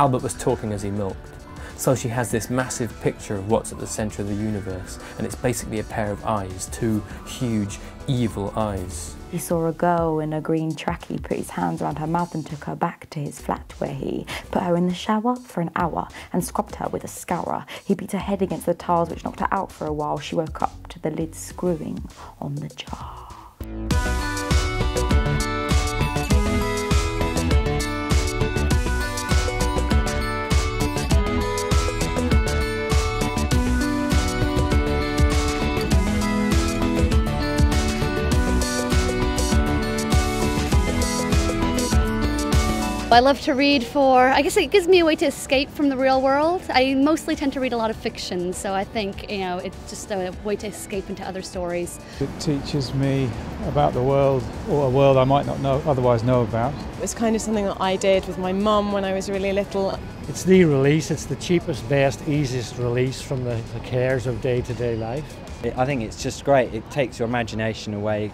Albert was talking as he milked. So she has this massive picture of what's at the centre of the universe, and it's basically a pair of eyes, two huge, evil eyes. He saw a girl in a green trackie put his hands around her mouth and took her back to his flat, where he put her in the shower for an hour and scrubbed her with a scourer. He beat her head against the tiles, which knocked her out for a while. She woke up to the lid screwing on the jar. I love to read I guess it gives me a way to escape from the real world. I mostly tend to read a lot of fiction, so I think, it's just a way to escape into other stories. It teaches me about the world, or a world I might not otherwise know about. It was kind of something that I did with my mum when I was really little. It's the release, it's the cheapest, best, easiest release from the cares of day-to-day life. I think it's just great, it takes your imagination away.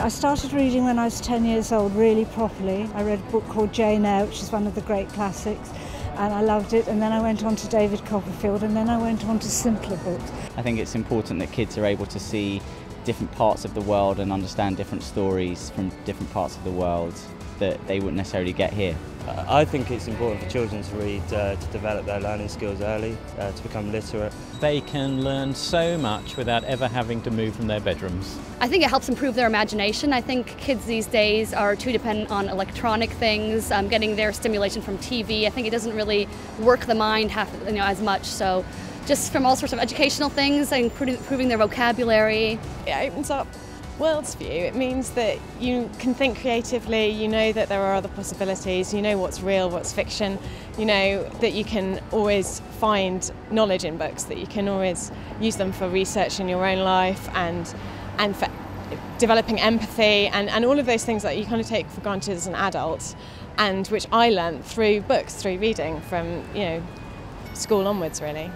I started reading when I was 10 years old, really properly. I read a book called Jane Eyre, which is one of the great classics, and I loved it. And then I went on to David Copperfield, and then I went on to simpler books. I think it's important that kids are able to see different parts of the world and understand different stories from different parts of the world that they wouldn't necessarily get here. I think it's important for children to read to develop their learning skills early, to become literate. They can learn so much without ever having to move from their bedrooms. I think it helps improve their imagination. I think kids these days are too dependent on electronic things, getting their stimulation from TV. I think it doesn't really work the mind as much. So just from all sorts of educational things, improving their vocabulary. It opens up world's view. It means that you can think creatively, you know that there are other possibilities, you know what's real, what's fiction, you know that you can always find knowledge in books, that you can always use them for research in your own life and for developing empathy and all of those things that you kind of take for granted as an adult, and which I learnt through books, through reading from school onwards really.